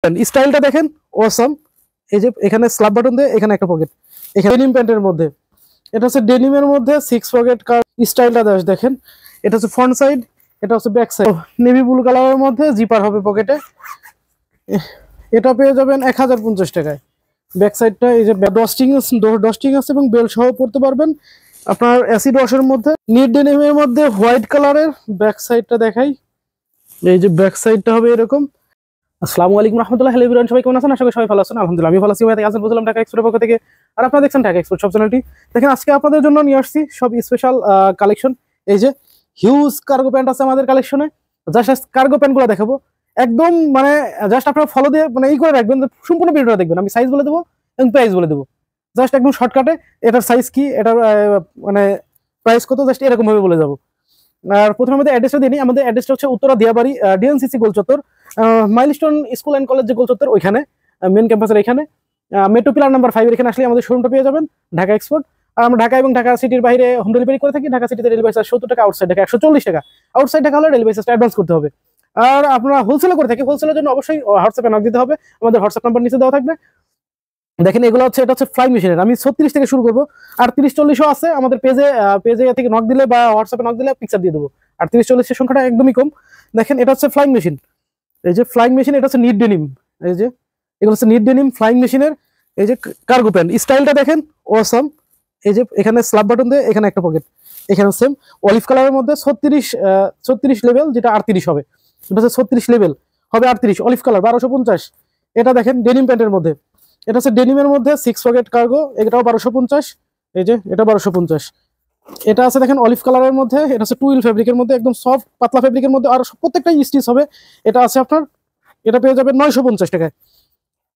স্টাইলটা দেখেন অসাম। এই যে এখানে স্ল্যাব বাটন দিয়ে এখানে একটা পকেট, এখানে ডেনিম প্যান্টের মধ্যে, এটা হচ্ছে ডেনিমের মধ্যে 6 পকেট কার স্টাইলটা দেখেন। এটা হচ্ছে ফ্রন্ট সাইড, এটা হচ্ছে ব্যাক সাইড, নেভি ব্লু কালারের মধ্যে জিপার হবে পকেটে। এটা পেয়ে যাবেন 1050 টাকায়। ব্যাক সাইডটা এই যে ডস্টিং আছে এবং বেল সহ পড়তে পারবেন। আপনার অ্যাসিড ওয়াশের মধ্যে নিট ডেনিমের মধ্যে হোয়াইট কালারের ব্যাক সাইডটা দেখাই। এই যে ব্যাক সাইডটা হবে এরকম। আসসালামু আলাইকুম রহমতুল্লাহ, হ্যালো এভরিওয়ান, সবাই কেমন আছেন? আশা করি সবাই ভালো আছেন। আলহামদুলিল্লাহ আমি ভালো আছি। ভাই আছেন বললাম ঢাকা এক্সপোর্টের পক্ষ থেকে, আর আপনারা দেখছেন ঢাকা এক্সপোর্ট সব চ্যানেলটি। দেখেন আজকে আপনাদের জন্য নিয়ে আসছি সব স্পেশাল কালেকশন। এই যে হিউজ কার্গো প্যান্ট আছে আমাদের কালেকশনে। জাস্ট কার্গো প্যান্টগুলো দেখাবো একদম, মানে জাস্ট আপনারা ফলো দিয়ে মানে এই করে রাখবেন, সম্পূর্ণ ভিডিওটা দেখবেন। আমি সাইজ বলে দেবো এবং প্রাইস বলে দেবো, জাস্ট একদম শর্টকাটে এটার সাইজ কি, এটার মানে প্রাইস কত, জাস্ট এরকম ভাবে বলে যাবো। আর প্রথমে আমাদের অ্যাড্রেসটা দিয়ে নিই। আমাদের অ্যাড্রেসটা হচ্ছে উত্তরা দিয়াবাড়ি, ডিএনসিসি গোল চত্বর, মাইলস্টোন স্কুল অ্যান্ড কলেজ যে গোল চত্বর, ওইখানে মেন ক্যাম্পাসের এখানে মেট্রো পিলার নাম্বার 5 এখানে আসলে আমাদের শোরুমটা পেয়ে যাবেন, ঢাকা এক্সপোর্ট। আর আমরা ঢাকা এবং ঢাকা সিটির বাইরে হোম ডেলিভারি করে থাকি। ঢাকা সিটিতে ডেলিভারি চার্জ 70 টাকা, আউটসাইড ঢাকা 140 টাকা। আউটসাইড ঢাকা হলে ডেলিভারি চার্জটা অ্যাডভান্স করতে হবে। আর আপনারা হোলসেলে করে থাকি, হোলসেলের জন্য অবশ্যই হোয়াটসঅ্যাপে নক দিতে হবে। আমাদের হোয়াটসঅ্যাপ নাম্বার নিচে দেওয়া থাকবে। দেখেন এগুলো হচ্ছে, এটা হচ্ছে ফ্লাই মেশিনের। আমি 36 থেকে শুরু করবো, আর 30-40ও আছে আমাদের পেজে থেকে নক দিলে বা হোয়াটসঅ্যাপে নক দিলে পিকচার দিয়ে দেবো। আর 30-40 সংখ্যাটা একদমই কম। দেখেন এটা হচ্ছে ফ্লাইং মেশিন। এই যে ফ্লাইং মেশিন, এটা হচ্ছে নিট ডেনিম। এই যে এগুলো হচ্ছে নিট ডেনিম ফ্লাইং মেশিনের। এই যে কার্গো প্যান্ট স্টাইলটা দেখেন অসাম। এই যে এখানে স্ল্যাব বাটন দিয়ে এখানে একটা পকেট, এখানে সেম অলিভ কালারের মধ্যে 36 লেভেল, যেটা 38 হবে। এটা হচ্ছে 36 লেভেল হবে 38, অলিভ কালার 1250। এটা দেখেন ডেনিম প্যান্টের মধ্যে, এটা হচ্ছে ডেনিমের মধ্যে 6 পকেট কার্গো, এটাও 1250। এই যে এটা 1250। এটা আছে দেখেন অলিভ কালারের মধ্যে, এটা হচ্ছে টুইল ফেব্রিকের মধ্যে, একদম সফট পাতলা ফেব্রিকের মধ্যে, আর প্রত্যেকটা স্টিচ হবে। এটা আছে আপনার, এটা পেয়ে যাবেন 950 টাকায়।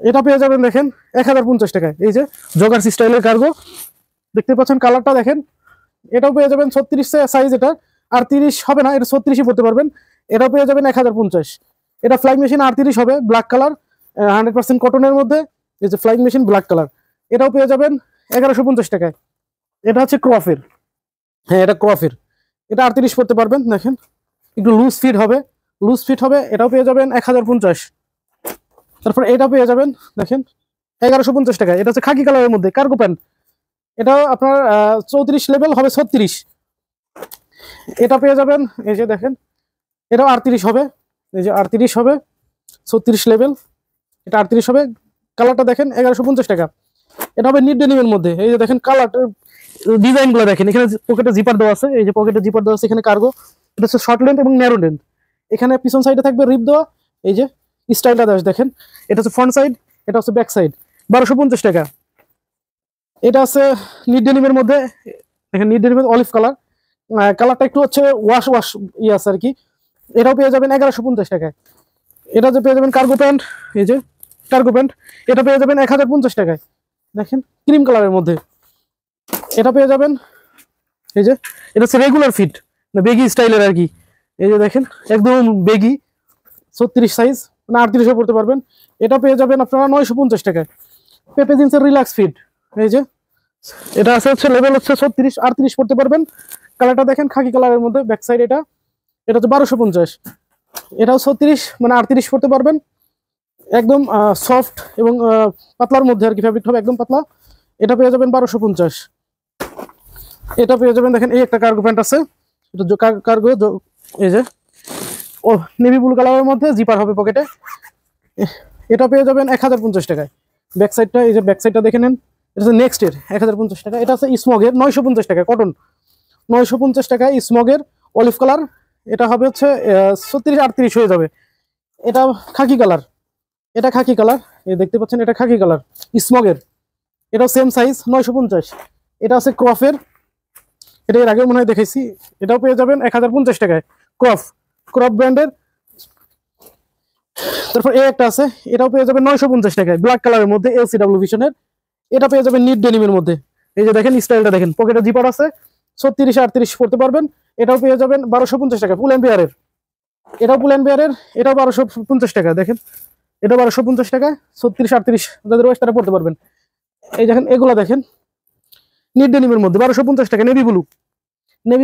এটা পেয়ে যাবেন দেখেন 1050 টাকায়। এই যে জগার্স স্টাইলের কার্গো দেখতে পাচ্ছেন, কালারটা দেখেন। এটাও পেয়ে যাবেন 36 সাইজ, এটা 38 হবে না, এটা 36ই পড়তে পারবেন। এটাও পেয়ে যাবেন 1050। এটা ফ্লাইং মেশিন 38 হবে, ব্ল্যাক কালার, 100% কটনের মধ্যে। এই যে ফ্লাইং মেশিন ব্ল্যাক কালার, এটাও পেয়ে যাবেন 1150 টাকায়। এটা হচ্ছে ক্রফের, হ্যাঁ এটা ক্রফের, এটা 38 পড়তে পারবেন। দেখেন একটু লুজ ফিট হবে, এটাও পেয়ে যাবেন 1050। তারপর এটা পেয়ে যাবেন দেখেন 1150 টাকায়। এটা হচ্ছে খাকি কালারের মধ্যে কার্গো প্যান্ট, এটাও আপনার 34 লেভেল হবে 36। এটা পেয়ে যাবেন এই যে দেখেন, এটাও 38 হবে। এই যে 38 হবে 36 লেভেল, এটা 38 হবে। কালারটা দেখেন 1150 টাকা। এটা হবে নিট ডেনিমের মধ্যে। এই যে দেখেন কালার ডিজাইন গুলো দেখেন, এখানে পকেটে জিপার দেওয়া আছে। এই যে পকেটে জিপার দেওয়া আছে, এখানে কার্গো। এটা হচ্ছে শর্ট লেন্থ এবং ন্যারো লেন্থ। এখানে পিছন সাইডে থাকবে রিপ দেওয়া। এই যে স্টাইলটা দেখেন, এটা হচ্ছে ফ্রন্ট সাইড, এটা হচ্ছে ব্যাক সাইড, 1250 টাকা। এটা আছে নিট ডেনিমের মধ্যে, দেখেন নিট ডেনিমের অলিভ কালার, কালারটা একটু হচ্ছে ওয়াশ ইয়ে আছে আর কি। এটাও পেয়ে যাবেন 1150 টাকায়। এটা যে পেয়ে যাবেন কার্গো প্যান্ট, এই যে কার্গো প্যান্ট, এটা পেয়ে যাবেন 1050 টাকায়। দেখেন ক্রিম কালারের মধ্যে, এটা পেয়ে যাবেন। এই যে এটা হচ্ছে রেগুলার ফিট, বেগি স্টাইলের আর কি। এই যে দেখেন একদম বেগি, 36 সাইজ, মানে 38ও পড়তে পারবেন। এটা পেয়ে যাবেন আপনারা 950 টাকায়। পেপে জিন্সের রিল্যাক্স ফিট, এই যে এটা আছে হচ্ছে লেভেল হচ্ছে 36, 38 পড়তে পারবেন। কালারটা দেখেন খাকি কালারের মধ্যে, ব্যাক সাইড এটা হচ্ছে 1250। এটাও 36 মানে 38 পড়তে পারবেন। একদম সফট এবং পাতলার মধ্যে আর কি, ফেব্রিক হবে একদম পাতলা। এটা পেয়ে যাবেন 1250। এটা পেয়ে যাবেন দেখেন, এই একটা কার্গো প্যান্ট আছে, এটা কার্গো, এই যে ও নেভি ব্লু কালারের মধ্যে জিপার হবে পকেটে। এটা পেয়ে যাবেন 1050 টাকায়। ব্যাক সাইডটা, এই যে ব্যাক সাইডটা দেখে নেন, এটা হচ্ছে নেক্সট এর 1050 টাকা। এটা আছে স্মগের 950 টাকা, কটন 950 টাকায় স্মগের অলিভ কালার। এটা হবে হচ্ছে 36-38 হয়ে যাবে। এটা খাকি কালার, এটা খাকি কালার, এই দেখতে পাচ্ছেন এটা খাকি কালার স্মগের, এটাও সেম সাইজ 950। এটা আছে ক্রফের, এটা এর আগে মনে হয় দেখাইছি। এটাও পেয়ে যাবেন 1050 টাকায়, ক্রফ ব্র্যান্ডের। তারপর এই একটা আছে, এটাও পেয়ে যাবেন 950 টাকায়, ব্ল্যাক কালারের মধ্যে, LCW ভিশনের। এটা পেয়ে যাবেন নিট ডেনিমের মধ্যে। এই যে দেখেন স্টাইলটা দেখেন, পকেটে জিপার আছে, 36-38 পড়তে পারবেন। এটাও পেয়ে যাবেন 1250 টাকা, ফুল এম্পিয়ারের। এটাও ফুল এম্পিয়ারের, এটাও 1250 টাকা। দেখেন এটা 1250 টাকা, 36-38 যাদের ওয়েস্ট তারা পড়তে পারবেন। এই দেখেন এগুলা দেখেন নিট ডেনিমের মধ্যে 1250 টাকা, navy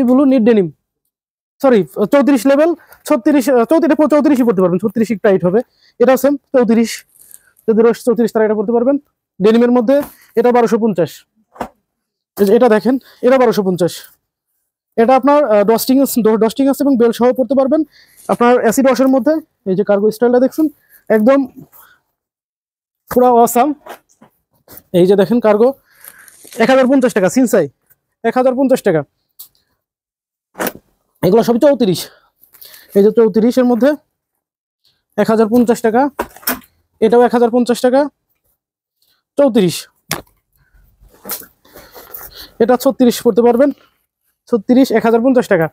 blue NEET denim. Sorry 34 level, 36 34ই পড়তে পারবেন, 36 একটু টাইট হবে। এটাও সেম 34, যদি রোস্ট 34 তারা এটা পড়তে পারবেন। ডেনিমের মধ্যে এটা 1250। এটা দেখেন, এটা 1250। এটা আপনার ডস্টিং আছে এবং বেল সহ পড়তে পারবেন। আপনার অ্যাসিড ওয়াশের মধ্যে এই যে কার্গো স্টাইলটা দেখছেন, একদম পুরো অসাম। এই যে দেখেন কার্গো 1050 টাকা, সিনসাই 1050 টাকা। এগুলো সবই 34। এই যে 34 এর মধ্যে 1050 টাকা, এটাও 1050 টাকা। 34, এটা 36 পড়তে পারবেন, 36 1050 টাকা।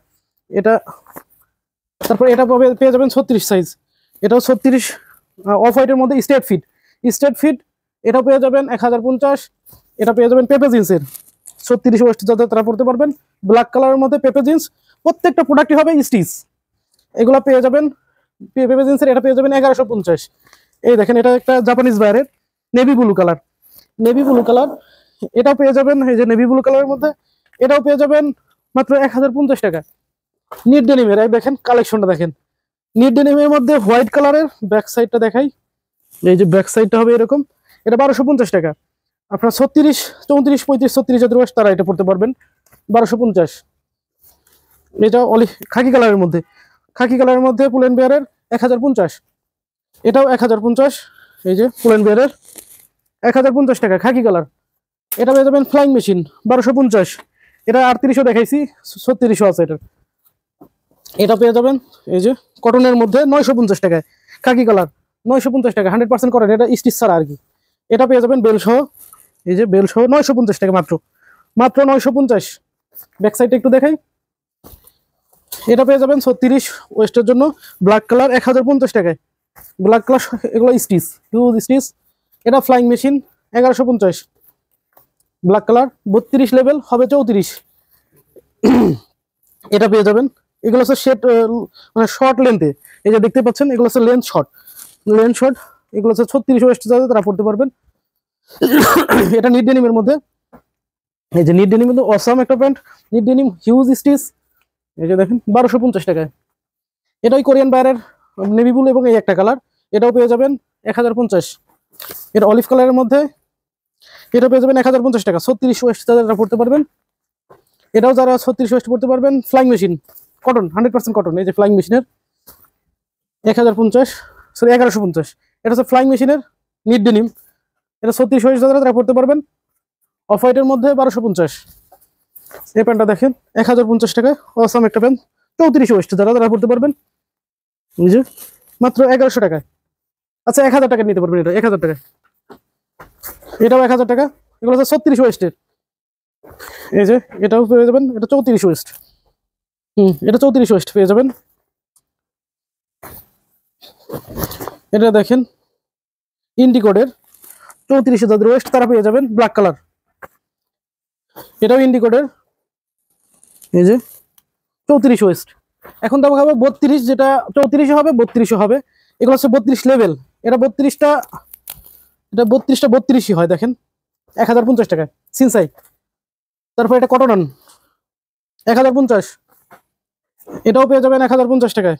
এটা তারপর এটা পেয়ে যাবেন 36 সাইজ, এটাও 36 অফ হোয়াইটের মধ্যে স্টেট ফিট, এটাও পেয়ে যাবেন 1050। এটা পেয়ে যাবেন পেপে জিন্সের 36 ওয়েস্ট, যাদের তারা পড়তে পারবেন। ব্ল্যাক কালারের মধ্যে পেপে জিন্স, প্রত্যেকটা প্রোডাক্টই হবে স্টিচ। এগুলো পেয়ে যাবেন পেপে জিন্সের, এটা পেয়ে যাবেন 1150। এই দেখেন, এটা একটা জাপানিজ বাইরের নেভি ব্লু কালার, এটাও পেয়ে যাবেন। এই যে নেভি ব্লু কালারের মধ্যে এটাও পেয়ে যাবেন মাত্র 1050 টাকা। নিট ডেনিমের দেখেন কালেকশনটা দেখেন, নিট ডেনিমের মধ্যে হোয়াইট কালারের ব্যাক সাইডটা দেখাই। এই যে ব্যাক সাইডটা হবে এরকম, এটা 1250 টাকা। আপনার 36, 34, 35, 36 যাদের বয়স তারা এটা পড়তে পারবেন 1250। এটা খাকি কালারের মধ্যে পুলেন বিয়ারের 1050, এটাও 1050। এই যে পুলেন বিয়ারের 1050 টাকা খাকি কালার। এটা পেয়ে যাবেন ফ্লাইং মেশিন 1250। এটা 3800 দেখাইছি, 3600 আছে এটার। এটা পেয়ে যাবেন এই যে কটনের মধ্যে 950 টাকায়, খাকি কালার 950 টাকা, 100% কটন, এটা স্টিচ ছাড়া আর কি। এটা পেয়ে যাবেন বেল সহ, এই যে বেল সহ 950 টাকা, মাত্র 950। ব্যাক সাইডটা একটু দেখাই, এটা পেয়ে যাবেন 36 ওয়েস্টের জন্য, ব্ল্যাক কালার 1050 টাকায়। ব্ল্যাক কালার এগুলো স্টিচ, হিউজ স্টিচ। এটা flying machine 1150। Black colour 32 level হবে 34। এটা পেয়ে যাবেন। এগুলো হচ্ছে শেড, মানে শর্ট লেন্থে, এই যে দেখতে পাচ্ছেন এগুলো হচ্ছে লেন্থ শর্ট। এগুলো হচ্ছে 36 ওয়েস্ট যাদের তারা পড়তে পারবেন। এটা নিট ডেনিমের মধ্যে, এই যে নিট ডেনিম কিন্তু অসাম একটা pant, NEET denim huge stitch. এই যে দেখেন 1250 টাকায়। এটাই কোরিয়ান বাইরের নেভি ব্লু এবং এই একটা কালার, এটাও পেয়ে যাবেন 1050। এটা অলিভ কালারের মধ্যে, এটা পেয়ে যাবেন 1050 টাকা। 36 ওয়েস্ট যারা পড়তে পারবেন, এটাও যারা 36 ওয়েস্ট পড়তে পারবেন। Flying machine cotton, 100% cotton. এই যে ফ্লাইং মেশিনের 1050, সরি 1150। এটা হচ্ছে ফ্লাইং মেশিনের নিট ডেনিম, এটা 36 ওয়েস্ট যারা তারা পড়তে পারবেন। অফ হোয়াইটের মধ্যে 1250। এই প্যান্টটা দেখেন 1050 টাকা, অসাম একটা প্যান্ট। 34 ওয়েস্ট যারা তারা পড়তে পারবেন, বুঝে মাত্র 1100 টাকায়। আচ্ছা 1000 টাকা নিতে পারবেন, এটা 1000 টাকা, এটাও 1000 টাকা। এগুলো হচ্ছে 36 ওয়েস্টের। এই যে এটাও পেয়ে যাবেন, এটা 34 ওয়েস্ট। এটা 34 ওয়েস্ট পেয়ে যাবেন। এটা দেখেন ইন্ডিকোডের 34 যাদের ওয়েস্ট তারা পেয়ে যাবেন ব্ল্যাক কালার। এটাও ইন্ডিকোডের, এই যে 34 ওয়েস্ট। এখন দাম হবে 32, যেটা 34 হবে, 32 হবে। এগুলো হচ্ছে 32 লেভেল। এটা 32টা, এটা 32ই হয় দেখেন 1050 টাকায় সিনসাই। তারপর এটা কটন 1050, এটাও পেয়ে যাবেন 1050 টাকায়।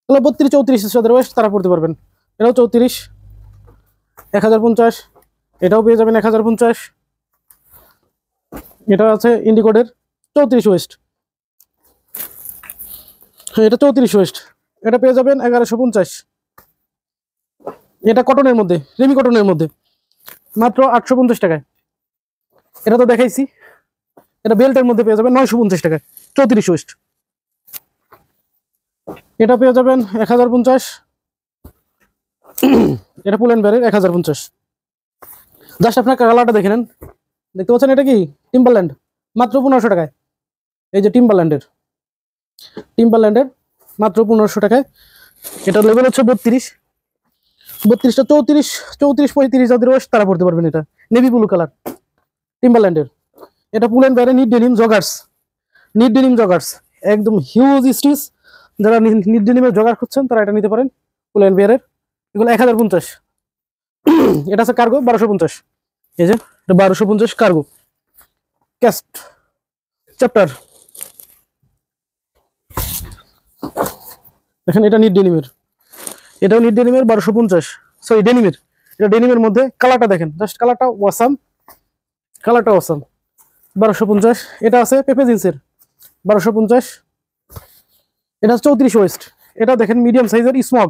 তাহলে 32, 34 যাদের ওয়েস্ট তারা পড়তে পারবেন। এটাও 34, 1050। এটাও পেয়ে যাবেন 1050। এটা আছে ইন্ডিকোডের 34 ওয়েস্ট, এটা 34 ওয়েস্ট। এটা পেয়ে যাবেন 1150। এটা কটনের মধ্যে, রেমি কটনের মধ্যে মাত্র 850 টাকায়। এটা তো দেখাইছি। এটা বেল্টের মধ্যে পেয়ে যাবেন 950 টাকায়, 34 ওয়েস্ট। এটা পেয়ে যাবেন 1050। এটা পুলেন ব্যারের 1050। জাস্ট আপনার কালারটা দেখে নেন, দেখতে পাচ্ছেন এটা কি টিম্বারল্যান্ড, মাত্র 1500 টাকায়। এই যে টিম্বারল্যান্ডের মাত্র 1500 টাকায়। এটা লেভেল হচ্ছে 32। 32টা 34, 35 যাদের ওয়েস্ট তারা পড়তে পারবেন। এটা নেভি ব্লু কালার টিম্বারল্যান্ডের। এটা পুলেন বাইরে নিট ডেনিম জগার্স, একদম হিউজ স্টিচ। যারা নিট ডেনিমের জগার খুঁজছেন তারা এটা নিতে পারেন পুলেন বিয়ারের। এগুলো 1050। এটা আছে কার্গো 1250। এই যে এটা 1250 কার্গো ক্যাস্ট চ্যাপ্টার। দেখেন এটা নিট ডেনিমের, এটাও নিট ডেনিমের 1250, সরি ডেনিমের, এটা ডেনিমের মধ্যে কালারটা দেখেন, জাস্ট কালারটা ওয়াসাম, কালারটা ওয়াসাম। 1250। এটা আছে পেপে জিন্সের 1250। এটা 34 ওয়েস্ট, এটা দেখেন মিডিয়াম সাইজের স্মক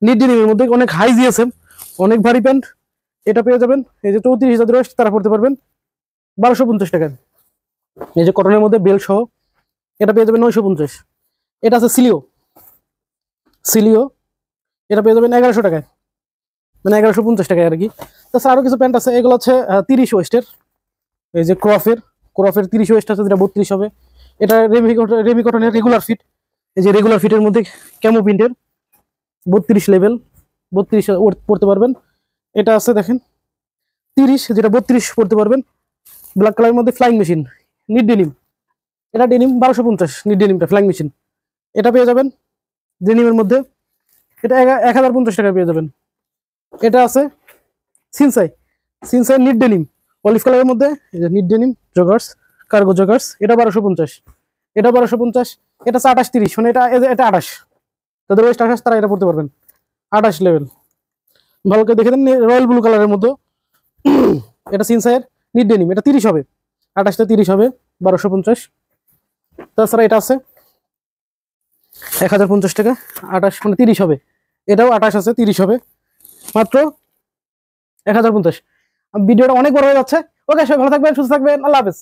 নিট ডেনিমের মধ্যে, অনেক হাই দিয়েছে, অনেক ভারী প্যান্ট। এটা পেয়ে যাবেন এই যে 34 যাদের ওয়েস্ট তারা পড়তে পারবেন 1250 টাকায়। এই যে কটনের মধ্যে বেল সহ এটা পেয়ে যাবেন 950। এটা আছে সিলিও, সিলিও এটা পেয়ে যাবেন 1100 টাকায়, মানে 1150 টাকায় আর কি। তাছাড়া আরো কিছু প্যান্ট আছে, এগুলো হচ্ছে 30 ওয়েস্টের, এই যে ক্রফের, ক্রফের 30 ওয়েস্ট আছে, যেটা 32 হবে। এটা রেমি কটনের রেগুলার ফিট, এই যে রেগুলার ফিটের মধ্যে ক্যামো প্রিন্টের 32 লেভেল, 32 পড়তে পারবেন। এটা আছে দেখেন 30, যেটা 32 পড়তে পারবেন। ব্ল্যাক কালারের মধ্যে ফ্লাইং মেশিন নিট ডেনিম, এটা ডেনিম 1250, নিট ডেনিমটা ফ্লাইং মেশিন, এটা পেয়ে যাবেন ডেনিমের মধ্যে, এটা 1050 টাকা পেয়ে যাবেন। এটা আছে সিনসাই, সিনসাই নিট ডেনিম অলিভ কালারের মধ্যে, এই যে NEET denim joggers, cargo joggers, এটা 1250, এটা 1250। এটা আছে 28 30, মানে এটা এটা 28, তাদের ওয়েস্ট 28 তারা এটা পড়তে পারবেন 28 লেভেল। ভালো করে দেখে দেন, রয়্যাল ব্লু কালারের মধ্যে, এটা সিনসাইয়ের নিট ডেনিম, এটা 30 হবে, 28টা 30 হবে 1250। তাছাড়া এটা আছে 1050 টাকা, 28 মানে 30 হবে, এটাও 28 আছে 30 হবে, মাত্র 1050। ভিডিওটা অনেক বড় হয়ে যাচ্ছে। ওকে, সবাই ভালো থাকবেন, সুস্থ থাকবেন, আল্লাহ হাফেজ।